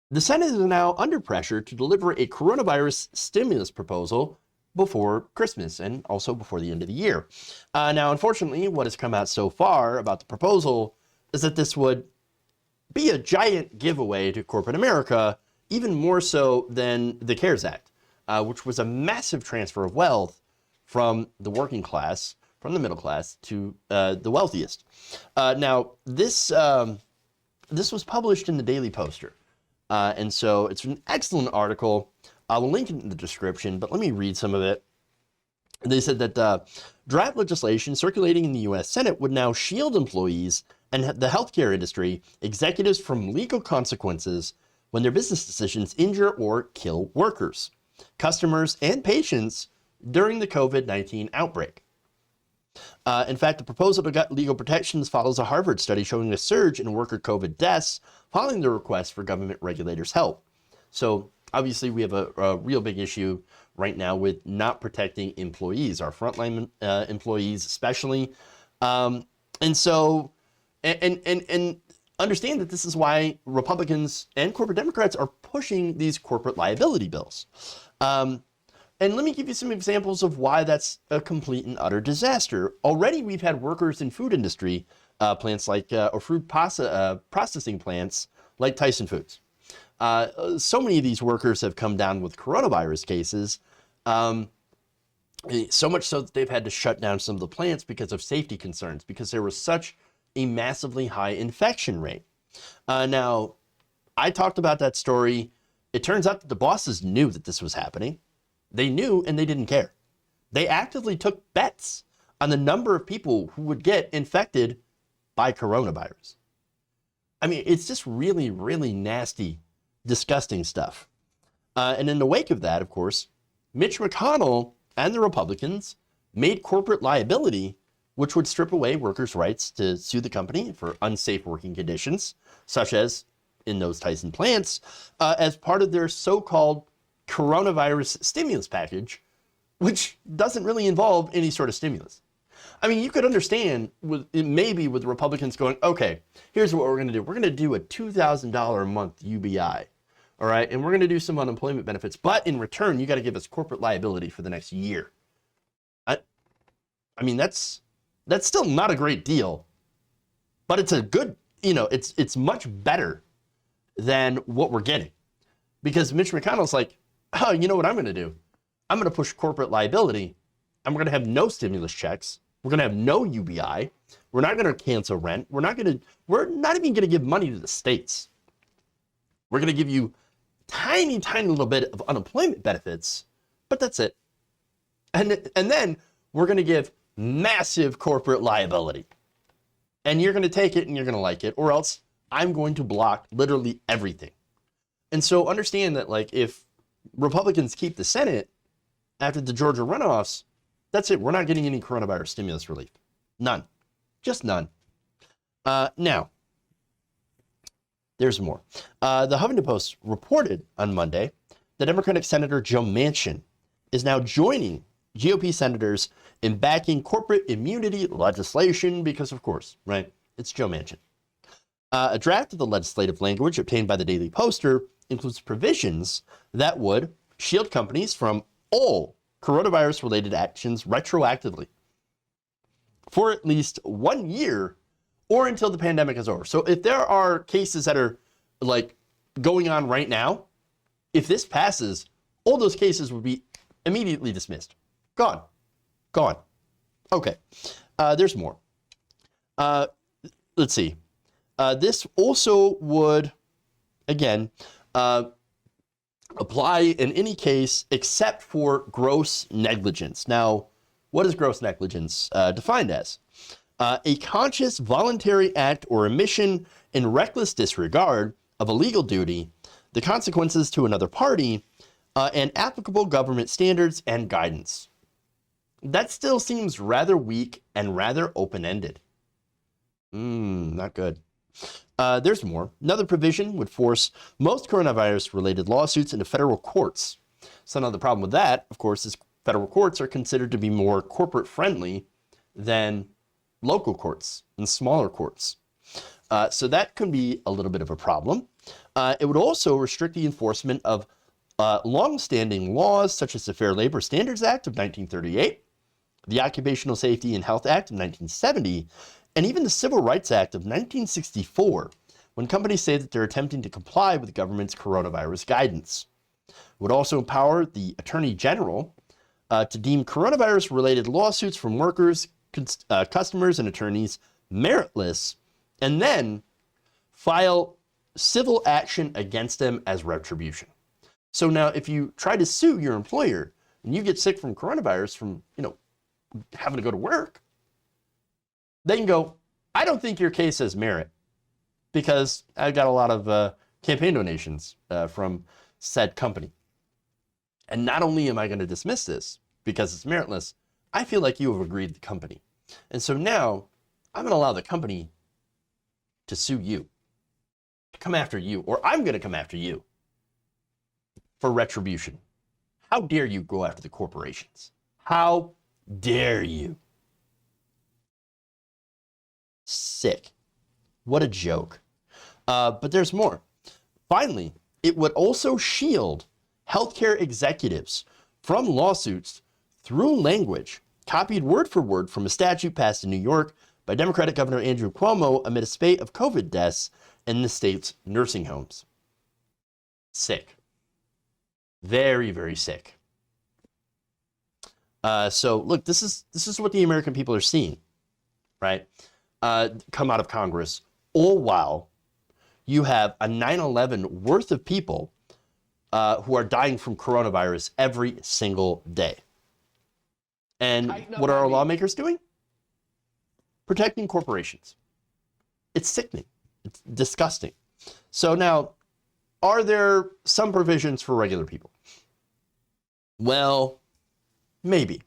The Senate is now under pressure to deliver a coronavirus stimulus proposal before Christmas and also before the end of the year. Now, unfortunately, what has come out so far about the proposal is that this would be a giant giveaway to corporate America, even more so than the CARES Act, which was a massive transfer of wealth from the working class, from the middle class to the wealthiest. Now, this was published in the Daily Poster. And so it's an excellent article. I'll link it in the description, but let me read some of it. They said that draft legislation circulating in the U.S. Senate would now shield employees and the healthcare industry executives from legal consequences when their business decisions injure or kill workers, customers, and patients during the COVID-19 outbreak. In fact, the proposal to get legal protections follows a Harvard study showing a surge in worker COVID deaths following the request for government regulators' help. So obviously we have a real big issue right now with not protecting employees, our frontline employees especially. And understand that this is why Republicans and corporate Democrats are pushing these corporate liability bills. And let me give you some examples of why that's a complete and utter disaster. Already we've had workers in food industry plants like, or food processing plants like Tyson Foods. So many of these workers have come down with coronavirus cases, so much so that they've had to shut down some of the plants because of safety concerns, because there was such a massively high infection rate. Now, I talked about that story. It turns out that the bosses knew that this was happening. They knew and they didn't care. They actively took bets on the number of people who would get infected by coronavirus. I mean, it's just really, really nasty, disgusting stuff. And in the wake of that, of course, Mitch McConnell and the Republicans made corporate liability, which would strip away workers' rights to sue the company for unsafe working conditions, such as in those Tyson plants, as part of their so-called coronavirus stimulus package, which doesn't really involve any sort of stimulus. I mean, you could understand maybe with Republicans going, okay, here's what we're going to do. We're going to do a $2,000 a month UBI, all right? And we're going to do some unemployment benefits, but in return, you got to give us corporate liability for the next year. I mean, that's still not a great deal, but it's a good, it's much better than what we're getting. Because Mitch McConnell's like, oh, you know what I'm going to do? I'm going to push corporate liability, and we're going to have no stimulus checks. We're going to have no UBI. We're not going to cancel rent. We're not even going to give money to the states. We're going to give you tiny, tiny little bit of unemployment benefits, but that's it. And then we're going to give massive corporate liability. And you're going to take it and you're going to like it, or else I'm going to block literally everything. And so understand that, like, if Republicans keep the Senate after the Georgia runoffs, that's it. We're not getting any coronavirus stimulus relief. None. Just none. Now, there's more. The Huffington Post reported on Monday that Democratic Senator Joe Manchin is now joining GOP senators in backing corporate immunity legislation because, of course, right, it's Joe Manchin. A draft of the legislative language obtained by the Daily Poster includes provisions that would shield companies from all coronavirus-related actions retroactively for at least 1 year or until the pandemic is over. So if there are cases that are like going on right now, if this passes, all those cases would be immediately dismissed. Gone. Okay. There's more. Let's see. This also would, again, apply in any case except for gross negligence. Now, what is gross negligence defined as? A conscious, voluntary act or omission in reckless disregard of a legal duty, the consequences to another party, and applicable government standards and guidance. That still seems rather weak and rather open-ended. Not good. There's more. Another provision would force most coronavirus-related lawsuits into federal courts. So now the problem with that, of course, is federal courts are considered to be more corporate-friendly than local courts and smaller courts. So that can be a little bit of a problem. It would also restrict the enforcement of long-standing laws such as the Fair Labor Standards Act of 1938, the Occupational Safety and Health Act of 1970, and even the Civil Rights Act of 1964, when companies say that they're attempting to comply with the government's coronavirus guidance. It would also empower the Attorney General to deem coronavirus-related lawsuits from workers, customers, and attorneys meritless, and then file civil action against them as retribution. So now if you try to sue your employer and you get sick from coronavirus from, having to go to work, they can go, I don't think your case has merit because I got a lot of campaign donations from said company. And not only am I going to dismiss this because it's meritless, I feel like you have agreed to the company. And so now I'm going to allow the company to sue you, to come after you, or I'm going to come after you for retribution. How dare you go after the corporations? How dare you? Sick. What a joke. But there's more. Finally, it would also shield healthcare executives from lawsuits through language copied word for word from a statute passed in New York by Democratic Governor Andrew Cuomo amid a spate of COVID deaths in the state's nursing homes. Sick. Very, very sick. So look, this is what the American people are seeing, right? Come out of Congress, all while you have a 9/11 worth of people who are dying from coronavirus every single day. And what are our lawmakers doing? Protecting corporations. It's sickening. It's disgusting. So now, are there some provisions for regular people? Well, maybe.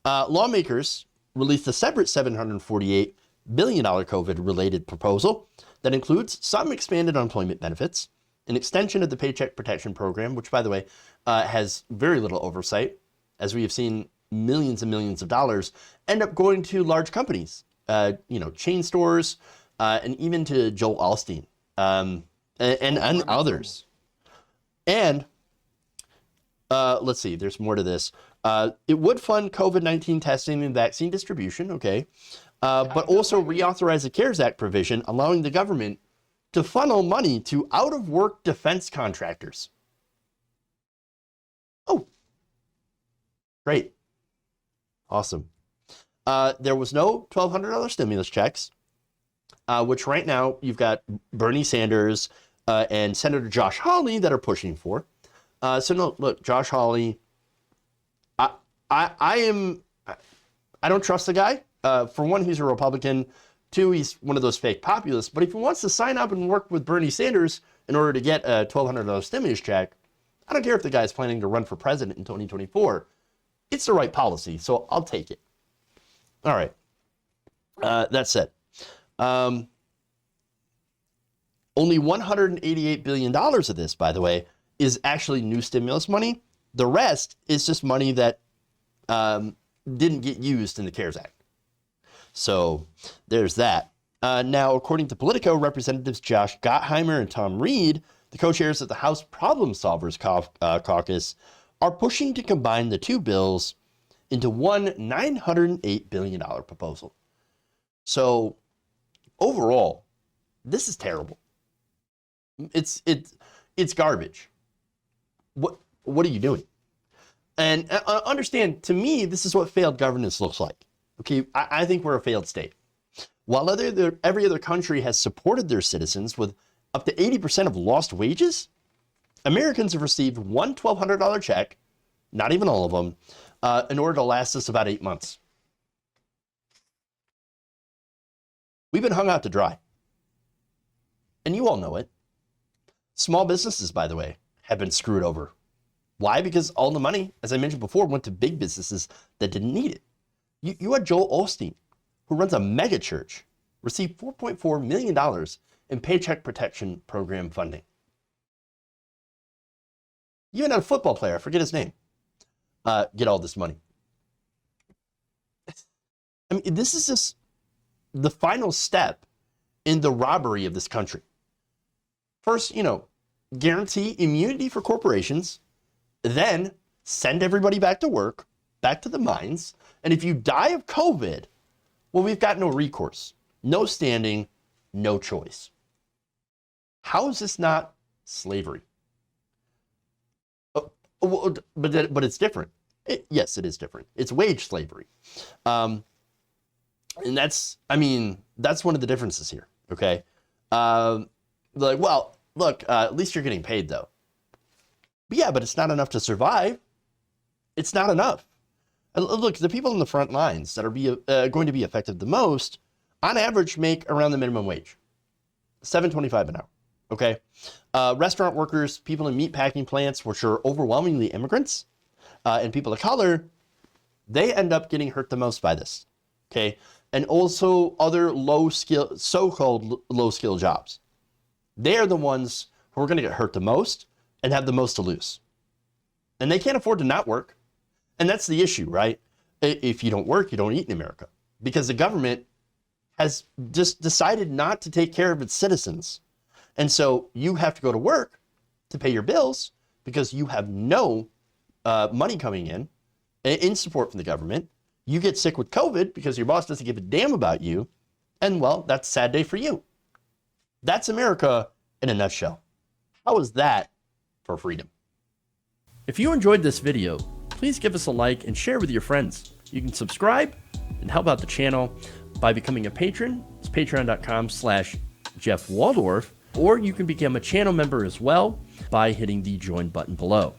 Lawmakers released a separate $748 billion COVID-related proposal that includes some expanded unemployment benefits, an extension of the Paycheck Protection Program, which, by the way, has very little oversight, as we have seen millions and millions of dollars end up going to large companies, chain stores, and even to Joel Osteen and others. And let's see, there's more to this. It would fund COVID-19 testing and vaccine distribution, okay, but also reauthorize the CARES Act provision, allowing the government to funnel money to out-of-work defense contractors. Oh, great. Awesome. There was no $1,200 stimulus checks, which right now you've got Bernie Sanders and Senator Josh Hawley that are pushing for. So no, look, Josh Hawley, I don't trust the guy. For one, he's a Republican. Two, he's one of those fake populists. But if he wants to sign up and work with Bernie Sanders in order to get a $1,200 stimulus check, I don't care if the guy's planning to run for president in 2024. It's the right policy, so I'll take it. All right. That said, only $188 billion of this, by the way, is actually new stimulus money. The rest is just money that didn't get used in the CARES Act. So there's that. Now, according to Politico, Representatives Josh Gottheimer and Tom Reed, the co-chairs of the House Problem Solvers Caucus, are pushing to combine the two bills into one $908 billion proposal. So overall, this is terrible. It's garbage. What are you doing? And understand, to me, this is what failed governance looks like. Okay, I think we're a failed state. While every other country has supported their citizens with up to 80% of lost wages, Americans have received one $1,200 check, not even all of them, in order to last us about 8 months. We've been hung out to dry. And you all know it. Small businesses, by the way, have been screwed over. Why? Because all the money, as I mentioned before, went to big businesses that didn't need it. You had Joel Osteen, who runs a mega church, receive $4.4 million in Paycheck Protection Program funding. You even had a football player, I forget his name, get all this money. I mean, this is just the final step in the robbery of this country. First, guarantee immunity for corporations, then send everybody back to work, back to the mines. And if you die of COVID, well, we've got no recourse, no standing, no choice. How is this not slavery? But it's different. Yes, it is different. It's wage slavery. And that's one of the differences here. Okay. Well, look, at least you're getting paid though. But yeah, but it's not enough to survive. It's not enough. Look, the people in the front lines that are going to be affected the most, on average, make around the minimum wage, $7.25 an hour. Okay, restaurant workers, people in meat packing plants, which are overwhelmingly immigrants, and people of color, they end up getting hurt the most by this. Okay, and also other so-called low-skill jobs. They are the ones who are going to get hurt the most and have the most to lose. And they can't afford to not work. And that's the issue, right? If you don't work, you don't eat in America. Because the government has just decided not to take care of its citizens. And so you have to go to work to pay your bills because you have no money coming in support from the government. You get sick with COVID because your boss doesn't give a damn about you. And well, that's a sad day for you. That's America in a nutshell. How is that for freedom? If you enjoyed this video, please give us a like and share with your friends. You can subscribe and help out the channel by becoming a patron. It's patreon.com/Jeff Waldorf, or you can become a channel member as well by hitting the join button below.